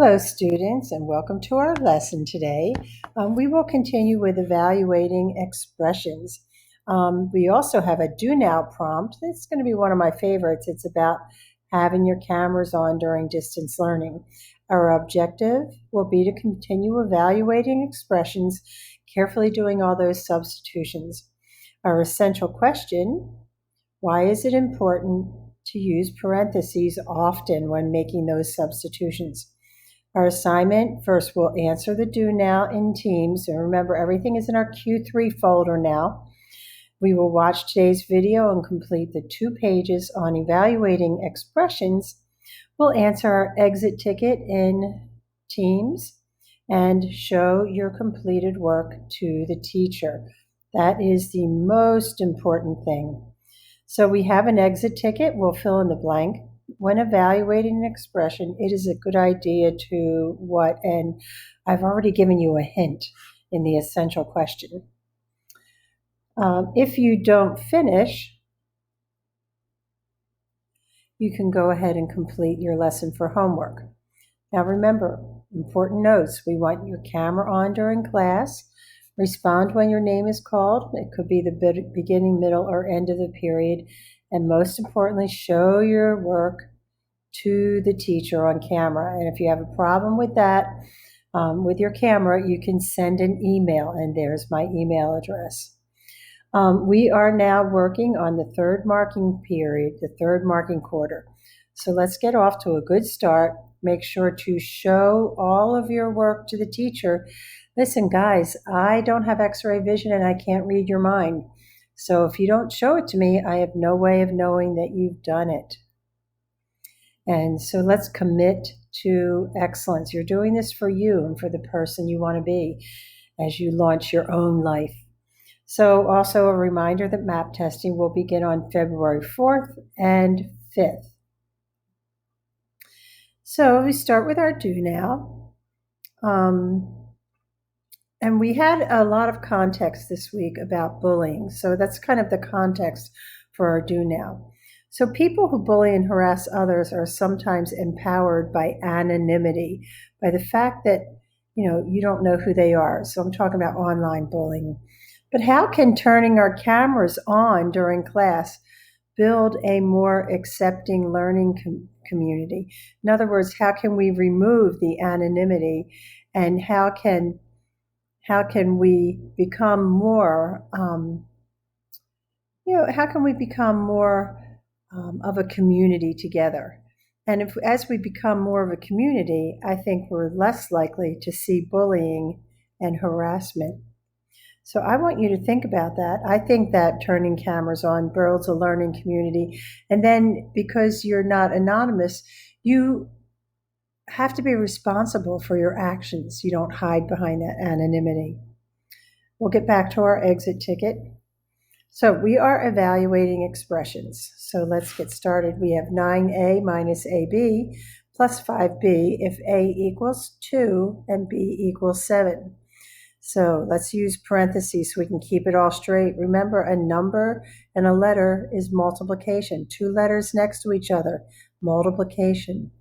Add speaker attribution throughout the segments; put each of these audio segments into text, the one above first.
Speaker 1: Hello, students, and welcome to our lesson today. We will continue with evaluating expressions. We also have a do now prompt. It's going to be one of my favorites. It's about having your cameras on during distance learning. Our objective will be to continue evaluating expressions, carefully doing all those substitutions. Our essential question: why is it important to use parentheses often when making those substitutions? Our assignment, first we'll answer the do now in Teams. And remember, everything is in our Q3 folder now. We will watch today's video and complete the 2 pages on evaluating expressions. We'll answer our exit ticket in Teams and show your completed work to the teacher. That is the most important thing. So we have an exit ticket. We'll fill in the blank. When evaluating an expression, it is a good idea to what? And I've already given you a hint in the essential question. If you don't finish, you can go ahead and complete your lesson for homework. Now remember, important notes. We want your camera on during class. Respond when your name is called. It could be the beginning, middle, or end of the period. And most importantly, show your work to the teacher on camera. And if you have a problem with that, with your camera, you can send an email, and there's my email address. We are now working on the third marking period, the third marking quarter. So let's get off to a good start. Make sure to show all of your work to the teacher. Listen, guys, I don't have X-ray vision and I can't read your mind. So if you don't show it to me, I have no way of knowing that you've done it. And so let's commit to excellence. You're doing this for you and for the person you want to be as you launch your own life. So also a reminder that map testing will begin on February 4th and 5th. So we start with our do now. And we had a lot of context this week about bullying. So that's kind of the context for our do now. So people who bully and harass others are sometimes empowered by anonymity, by the fact that, you don't know who they are. So I'm talking about online bullying. But how can turning our cameras on during class build a more accepting learning community? In other words, how can we remove the anonymity, and how can we become more, how can we become more of a community together? And as we become more of a community, I think we're less likely to see bullying and harassment. So I want you to think about that. I think that turning cameras on builds a learning community. And then because you're not anonymous, you have to be responsible for your actions. You don't hide behind that anonymity. We'll get back to our exit ticket. So we are evaluating expressions. So let's get started. We have 9a minus ab plus 5b if a equals 2 and b equals 7. So let's use parentheses so we can keep it all straight. Remember, a number and a letter is multiplication. 2 letters next to each other, multiplication.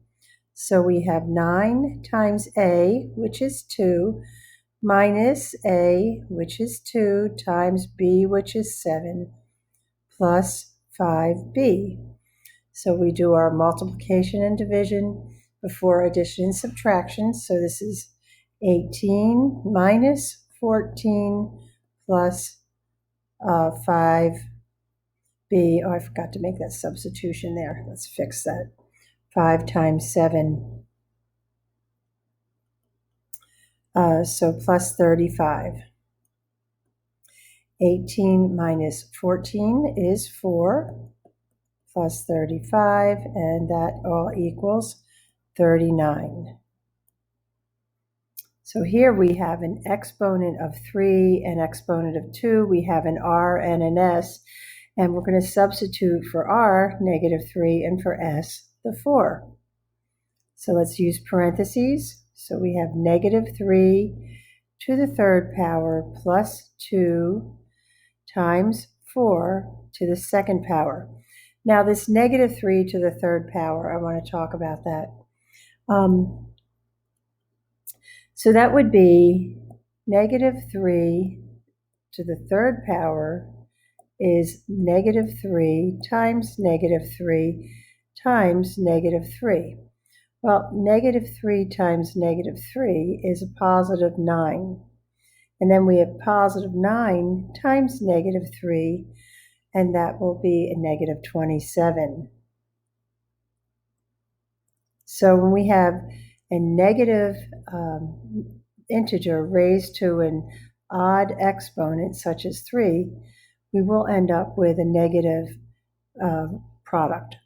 Speaker 1: So we have 9 times a, which is 2, minus a, which is 2, times b, which is 7, plus 5b. So we do our multiplication and division before addition and subtraction. So this is 18 minus 14 plus 5b. Oh, I forgot to make that substitution there. Let's fix that. 5 times 7. So plus 35. 18 minus 14 is 4 plus 35, and that all equals 39. So here we have an exponent of 3, an exponent of 2. We have an r and an s, and we're going to substitute for r, -3, and for s, the 4. So let's use parentheses. So we have -3 to the third power plus 2 times 4 to the second power. Now this -3 to the third power, I want to talk about that. So that would be negative 3 to the third power is negative 3 times negative 3 times negative 3. Well, negative 3 times negative 3 is a positive 9. And then we have positive 9 times negative 3, and that will be a negative 27. So when we have a negative integer raised to an odd exponent, such as 3, we will end up with a negative product.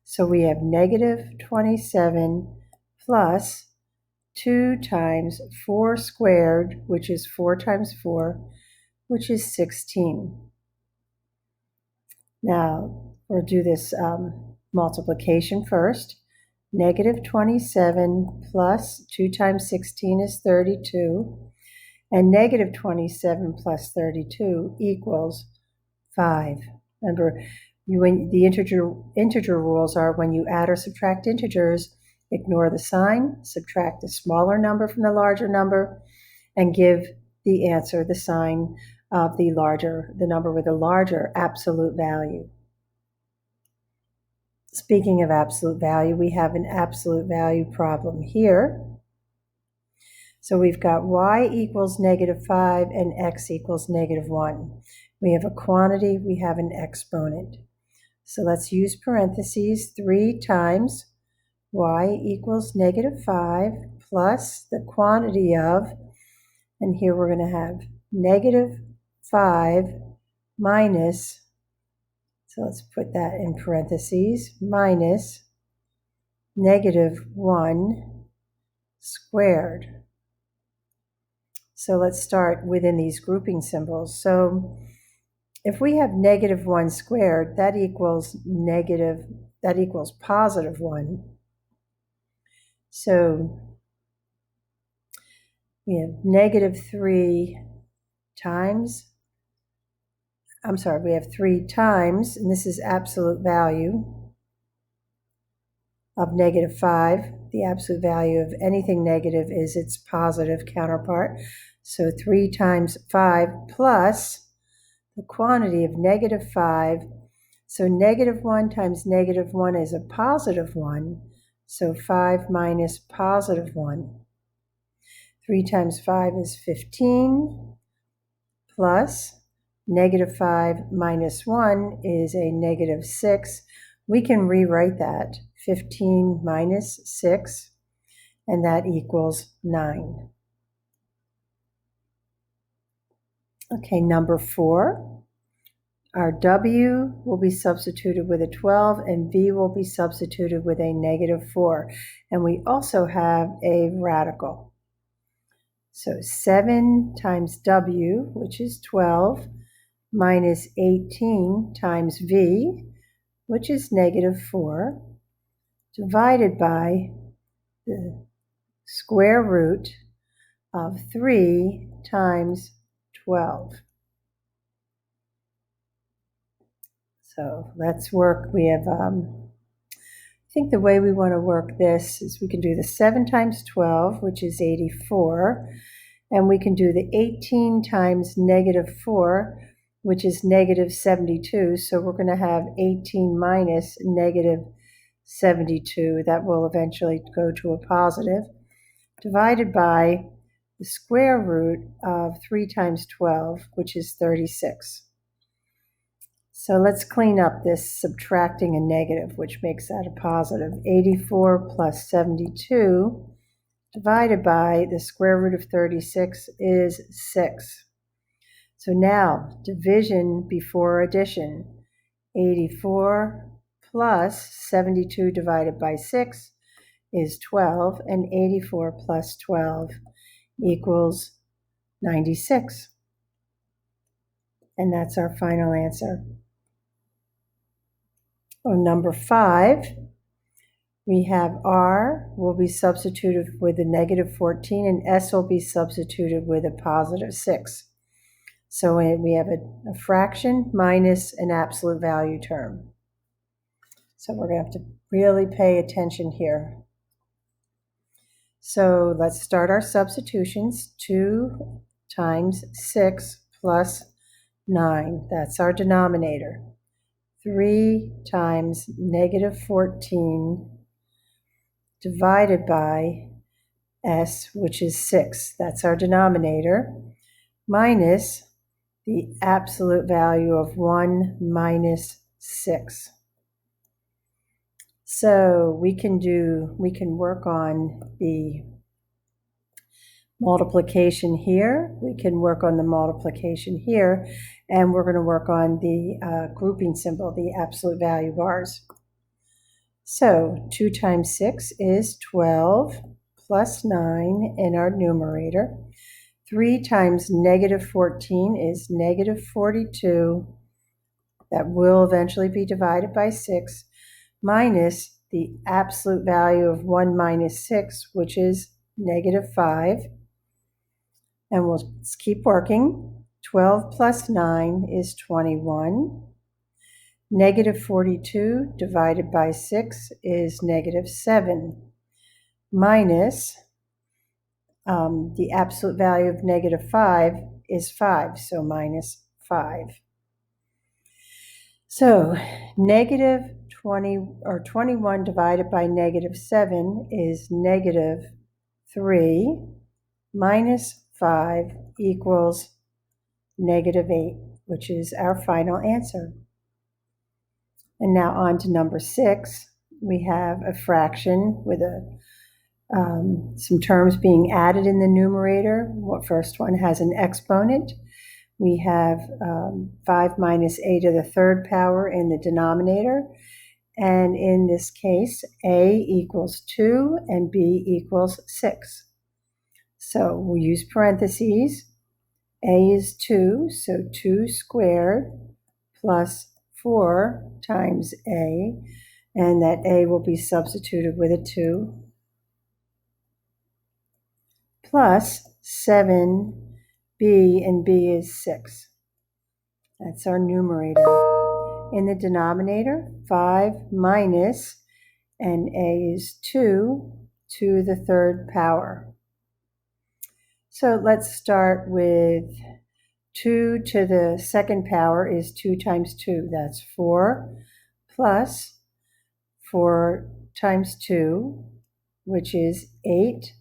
Speaker 1: So we have negative 27 plus 2 times 4 squared, which is 4 times 4, which is 16. Now, we'll do this multiplication first. Negative 27 plus 2 times 16 is 32. And negative 27 plus 32 equals 5. Remember, when the integer rules are when you add or subtract integers, ignore the sign, subtract the smaller number from the larger number, and give the answer the sign of the number with a larger absolute value. Speaking of absolute value, we have an absolute value problem here. So we've got y equals negative 5 and x equals negative 1. We have a quantity, we have an exponent. So let's use parentheses. 3 times y equals negative 5 plus the quantity of, and here we're going to have negative 5 minus, so let's put that in parentheses, minus negative 1 squared. So let's start within these grouping symbols. So if we have negative 1 squared, that equals positive 1. So we have negative 3 times, we have 3 times, and this is absolute value of negative 5. The absolute value of anything negative is its positive counterpart. So 3 times 5 plus the quantity of negative 5. So negative 1 times negative 1 is a positive 1. So 5 minus positive 1. 3 times 5 is 15 plus negative 5 minus 1 is a negative 6. We can rewrite that, 15 minus 6, and that equals 9. Okay, number 4. Our w will be substituted with a 12, and v will be substituted with a negative 4. And we also have a radical. So 7 times w, which is 12, minus 18 times v, which is negative 4, divided by the square root of 3 times 12. So let's work. We have, I think the way we want to work this is we can do the 7 times 12, which is 84, and we can do the 18 times negative 4, which is negative 72. So we're going to have 18 minus negative 72. That will eventually go to a positive, divided by the square root of 3 times 12, which is 36. So let's clean up this subtracting a negative, which makes that a positive. 84 plus 72 divided by the square root of 36 is 6. So now, division before addition. 84 plus 72 divided by 6 is 12, and 84 plus 12 equals 96. And that's our final answer. On number 5, we have r will be substituted with a negative 14, and s will be substituted with a positive 6. So we have a fraction minus an absolute value term. So we're going to have to really pay attention here. So let's start our substitutions. 2 times 6 plus 9, that's our denominator. 3 times negative 14 divided by s, which is 6, that's our denominator, minus the absolute value of 1 minus 6. So we can work on the multiplication here, we can work on the multiplication here, and we're going to work on the grouping symbol, the absolute value bars. So 2 times 6 is 12 plus 9 in our numerator. 3 times negative 14 is negative 42. That will eventually be divided by 6, minus the absolute value of 1 minus 6, which is negative 5. And we'll keep working. 12 plus 9 is 21. Negative 42 divided by 6 is negative 7, minus the absolute value of negative 5 is 5, so minus 5. So negative 21 divided by negative 7 is negative 3, minus 5 equals negative 8, which is our final answer. And now on to number 6. We have a fraction with some terms being added in the numerator. The first one has an exponent. We have 5 minus a to the third power in the denominator. And in this case, a equals 2 and b equals 6. So we'll use parentheses. A is 2, so 2 squared plus 4 times a, and that a will be substituted with a 2, plus 7b, and b is 6. That's our numerator. In the denominator, 5 minus, and a is 2 to the third power. So let's start with 2 to the second power is 2 times 2. That's 4, plus 4 times 2, which is 8,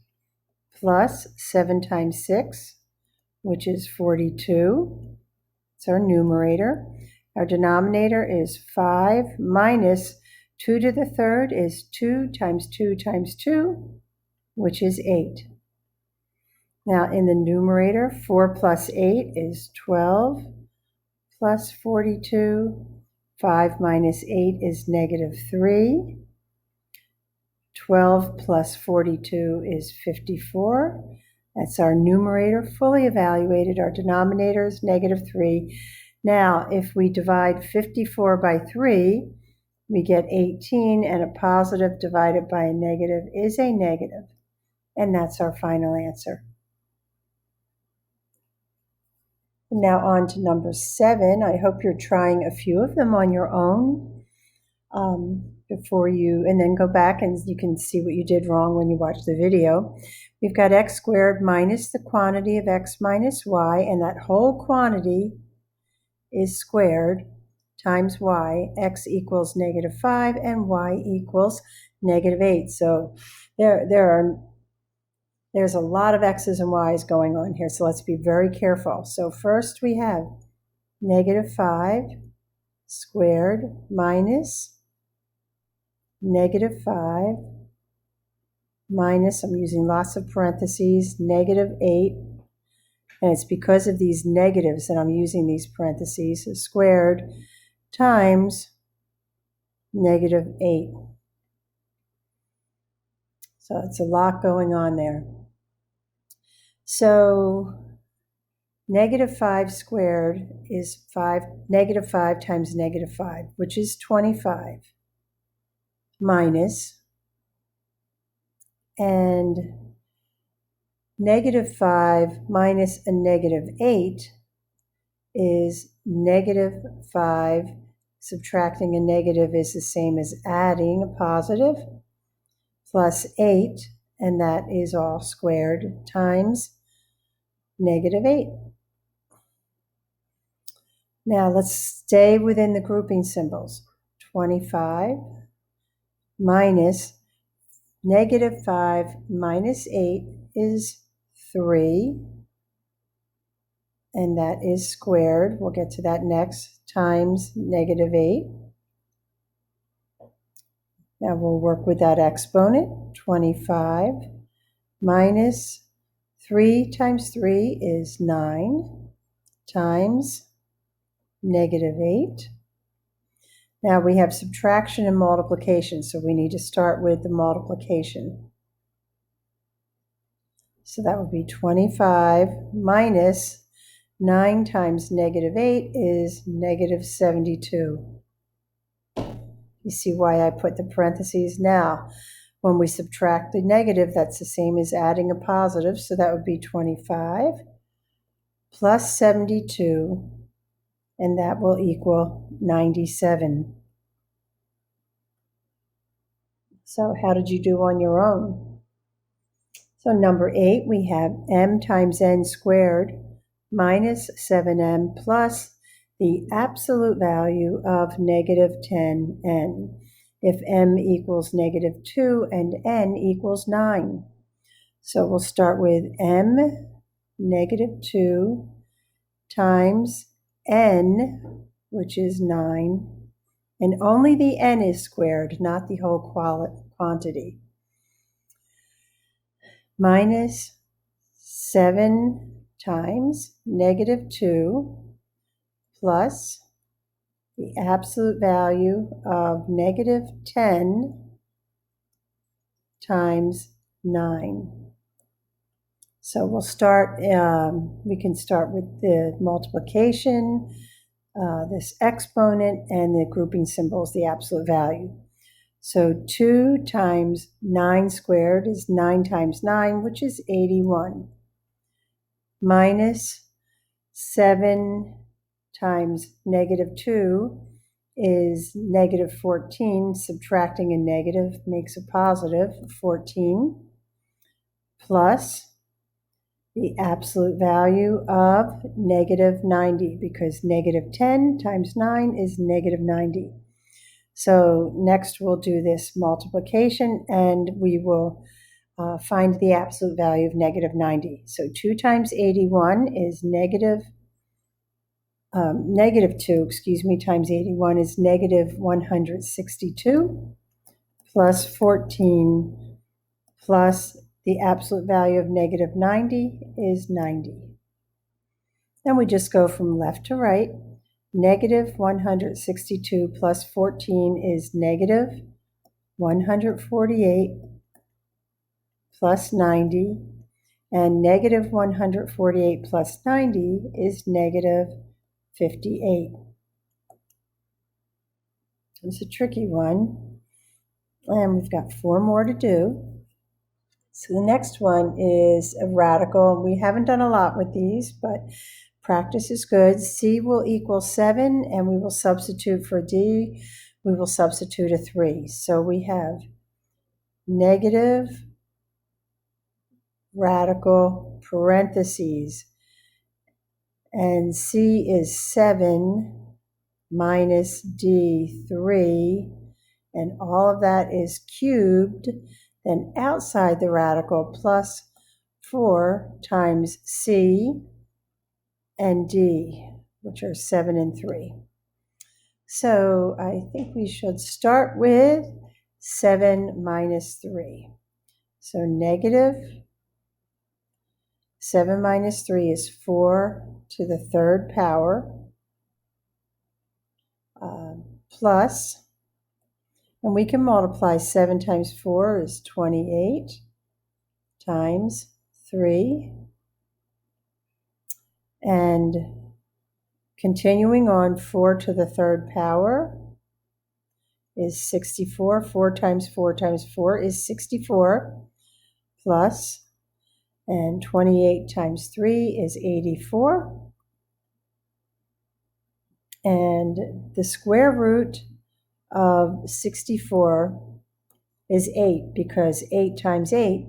Speaker 1: plus 7 times 6, which is 42. It's our numerator. Our denominator is 5 minus 2 to the third is 2 times 2 times 2, which is 8. Now in the numerator, 4 plus 8 is 12, plus 42. 5 minus 8 is negative 3. 12 plus 42 is 54. That's our numerator fully evaluated. Our denominator is negative 3. Now, if we divide 54 by 3, we get 18, and a positive divided by a negative is a negative. And that's our final answer. Now on to number 7. I hope you're trying a few of them on your own and then go back and you can see what you did wrong when you watch the video. We've got x squared minus the quantity of x minus y, and that whole quantity is squared times y. X equals negative 5 and y equals negative 8. So there's a lot of x's and y's going on here, so let's be very careful. So first we have negative 5 squared minus negative 5 minus, I'm using lots of parentheses, negative 8. And it's because of these negatives that I'm using these parentheses, squared times negative 8. So it's a lot going on there. So negative 5 squared is negative 5 times negative 5, which is 25, minus, and negative 5 minus a negative 8 is negative 5. Subtracting a negative is the same as adding a positive, plus 8, and that is all squared, times -8. Now let's stay within the grouping symbols. 25 minus -5 minus 8 is 3, and that is squared. We'll get to that next, times -8. Now we'll work with that exponent. 25 minus 3 times 3 is 9, times -8. Now we have subtraction and multiplication, so we need to start with the multiplication. So that would be 25 minus 9 times -8 is -72. You see why I put the parentheses now. When we subtract the negative, that's the same as adding a positive, so that would be 25 plus 72, and that will equal 97. So how did you do on your own? So number 8, we have m times n squared minus 7m plus the absolute value of -10n if m equals -2 and n equals 9. So we'll start with m -2 times n, which is 9, and only the n is squared, not the whole quantity, minus 7 times -2 plus the absolute value of -10 times 9. So we'll start, we can start with the multiplication, this exponent, and the grouping symbols, the absolute value. So 2 times 9 squared is 9 times 9, which is 81, minus 7 times -2 is -14. Subtracting a negative makes a positive, 14, plus the absolute value of -90, because -10 times 9 is -90. So next we'll do this multiplication, and we will find the absolute value of -90. So 2 times 81 is -2, times 81 is -162, plus 14 plus the absolute value of -90 is 90. Then we just go from left to right. -162 plus 14 is -148 plus 90, and -148 plus 90 is -58. It's a tricky one, and we've got 4 more to do. So the next one is a radical. We haven't done a lot with these, but practice is good. C will equal 7, and we will substitute for D. We will substitute a 3. So we have negative radical parentheses, and C is 7 minus D, 3, and all of that is cubed. Then outside the radical, plus 4 times C and D, which are 7 and 3. So I think we should start with 7 minus 3. So negative 7 minus 3 is 4 to the 3rd power, plus, and we can multiply 7 times 4 is 28, times 3, and continuing on, 4 to the 3rd power is 64. 4 times 4 times 4 is 64, plus, and 28 times 3 is 84. And the square root of 64 is 8, because 8 times 8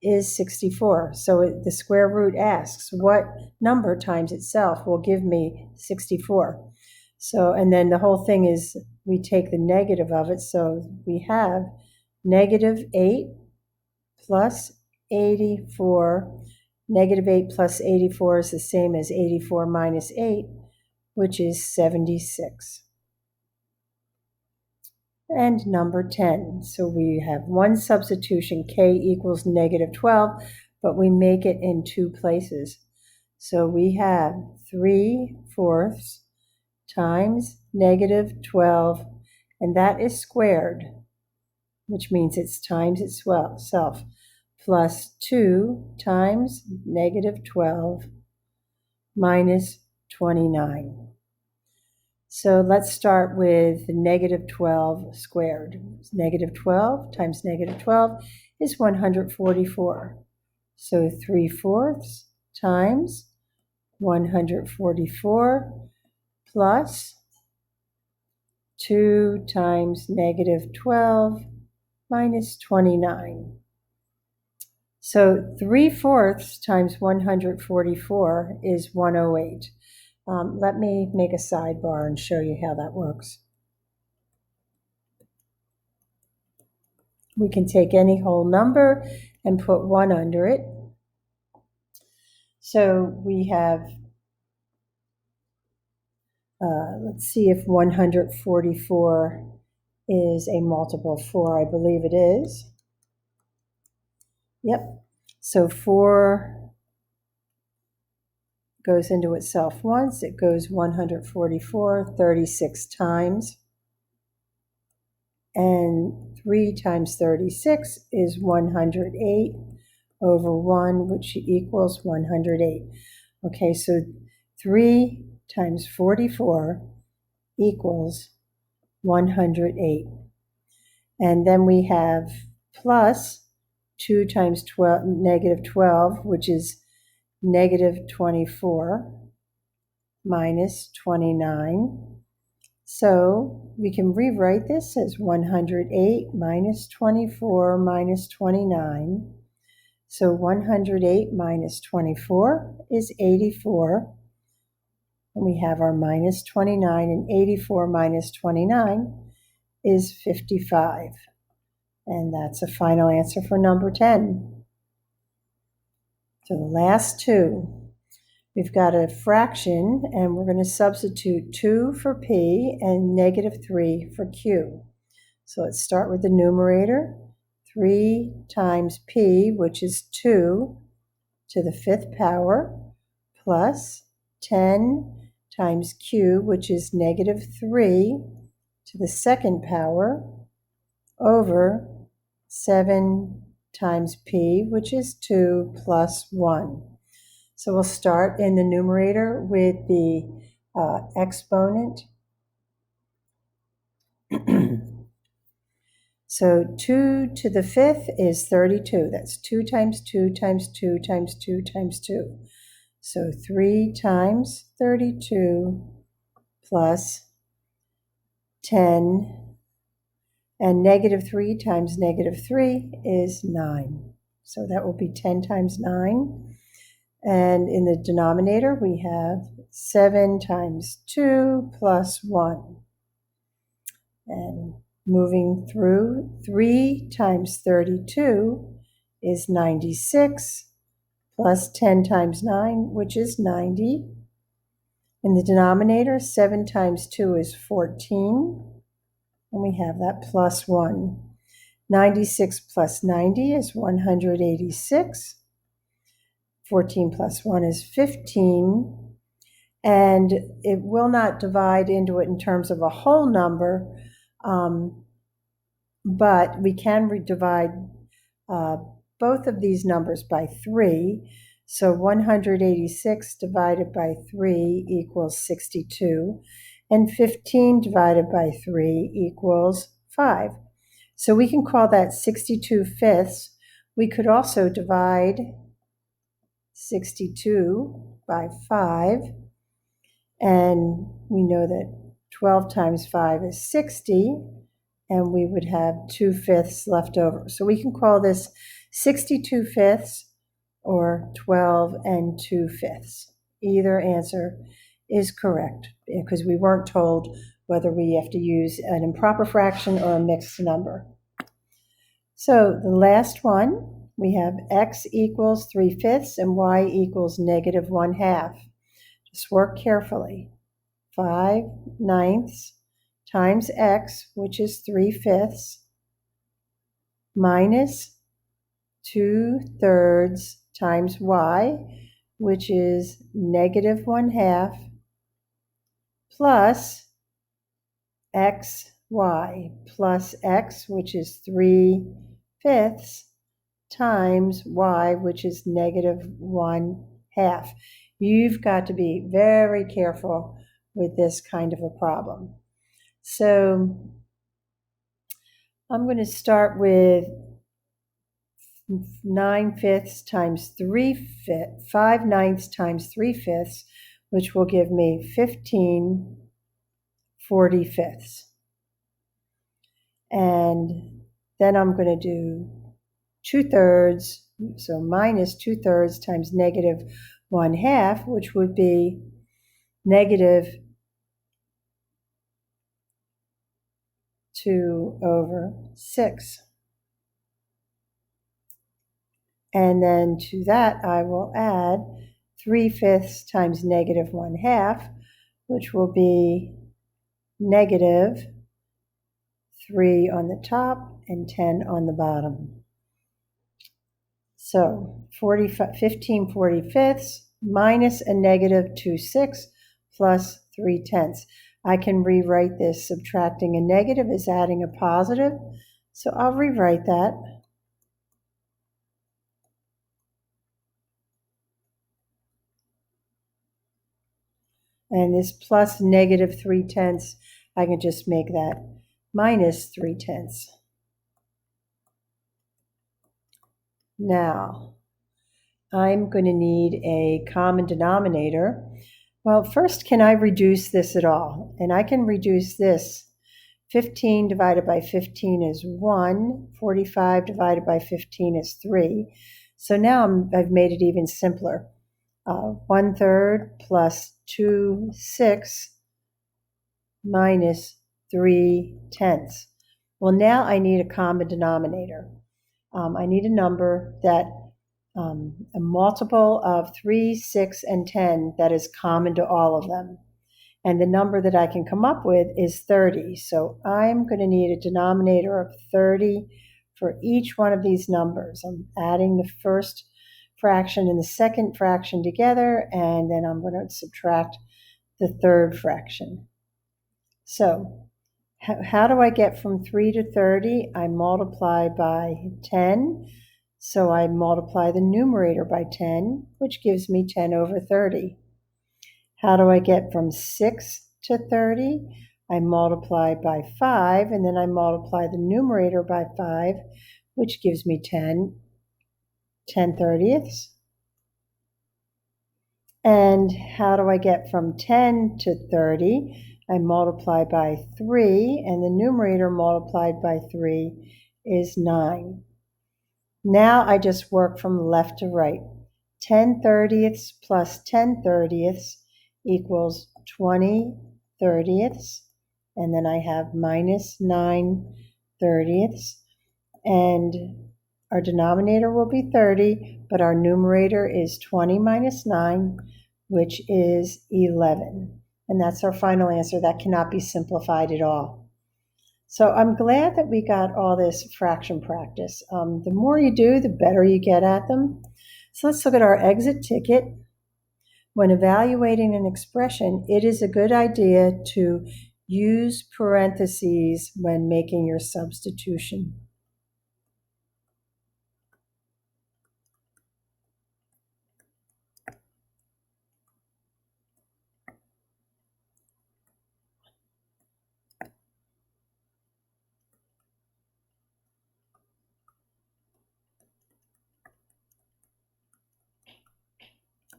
Speaker 1: is 64. So the square root asks, what number times itself will give me 64? So, and then the whole thing is we take the negative of it. So we have negative 8 plus 84. Negative 8 plus 84 is the same as 84 minus 8, which is 76. And number 10. So we have one substitution, k equals negative 12, but we make it in two places. So we have 3/4 times negative 12, and that is squared, which means it's times itself, plus 2 times negative 12 minus 29. So let's start with negative 12 squared. Negative 12 times negative 12 is 144. So 3/4 times 144 plus 2 times negative 12 minus 29. So 3/4 times 144 is 108. Let me make a sidebar and show you how that works. We can take any whole number and put 1 under it. So we have, let's see if 144 is a multiple of 4. I believe it is. Yep. So 4 goes into itself once. It goes 144 36 times. And 3 times 36 is 108 over 1, which equals 108. Okay, so 3 times 44 equals 108. And then we have plus 2 times negative 12, which is negative 24 minus 29. So we can rewrite this as 108 minus 24 minus 29. So 108 minus 24 is 84. And we have our minus 29, and 84 minus 29 is 55. And that's a final answer for number 10. So the last two. We've got a fraction, and we're going to substitute 2 for p and negative 3 for q. So let's start with the numerator. 3 times p, which is 2 to the 5th power, plus 10 times q, which is negative 3 to the 2nd power, over 7 times p, which is 2 plus 1. So we'll start in the numerator with the exponent. So 2 to the 5th is 32. That's 2 times 2 times 2 times 2 times 2. So 3 times 32 plus 10. And negative 3 times negative 3 is 9. So that will be 10 times 9. And in the denominator, we have 7 times 2 plus 1. And moving through, 3 times 32 is 96, plus 10 times 9, which is 90. In the denominator, 7 times 2 is 14. And we have that plus 1. 96 plus 90 is 186. 14 plus 1 is 15, and it will not divide into it in terms of a whole number, but we can divide both of these numbers by 3. So 186 divided by 3 equals 62, and 15 divided by 3 equals 5. So we can call that 62/5. We could also divide 62 by 5, and we know that 12 times 5 is 60, and we would have 2/5 left over. So we can call this 62 fifths or 12 and 2 fifths. Either answer is correct because we weren't told whether we have to use an improper fraction or a mixed number. So the last one, we have x equals 3 fifths and y equals negative 1/2. Just work carefully. 5 ninths times x, which is 3 fifths, minus 2 thirds times y, which is negative 1/2, plus xy, plus x, which is 3 fifths, times y, which is negative 1/2. You've got to be very careful with this kind of a problem. So I'm going to start with 9 fifths times 3 fifths, 5 ninths times 3 fifths, which will give me 15 45ths. And then I'm going to do 2 thirds, so minus 2 thirds times negative 1/2, which would be negative 2/6. And then to that, I will add 3 fifths times negative 1/2, which will be negative 3 on the top and 10 on the bottom. So 15 45ths minus a negative 2/6 plus 3/10. I can rewrite this. Subtracting a negative is adding a positive. So I'll rewrite that. And this plus negative 3/10, I can just make that minus 3/10. Now, I'm going to need a common denominator. Well, first, can I reduce this at all? And I can reduce this. 15 divided by 15 is 1. 45 divided by 15 is 3. So now I've made it even simpler. 1/3 plus 2/6 minus 3/10. Well, now I need a common denominator. I need a number that a multiple of 3, 6, and 10 that is common to all of them. And the number that I can come up with is 30. So I'm going to need a denominator of 30 for each one of these numbers. I'm adding the first fraction and the second fraction together, and then I'm going to subtract the third fraction. So how do I get from 3 to 30? I multiply by 10. So I multiply the numerator by 10, which gives me 10/30. How do I get from 6 to 30? I multiply by 5, and then I multiply the numerator by 5, which gives me 10/30. And how do I get from 10 to 30? I multiply by 3, and the numerator multiplied by 3 is 9. Now I just work from left to right. 10/30 plus 10/30 equals 20/30, and then I have minus 9/30, and our denominator will be 30, but our numerator is 20 minus 9, which is 11. And that's our final answer. That cannot be simplified at all. So I'm glad that we got all this fraction practice. The more you do, the better you get at them. So let's look at our exit ticket. When evaluating an expression, it is a good idea to use parentheses when making your substitution.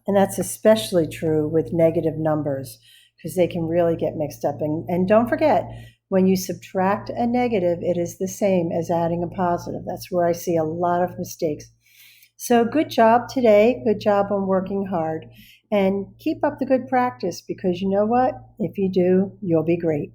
Speaker 1: And that's especially true with negative numbers because they can really get mixed up. And don't forget, When you subtract a negative, it is the same as adding a positive. That's where I see a lot of mistakes. So good job today. Good job on working hard. And keep up the good practice because you know what? If you do, you'll be great.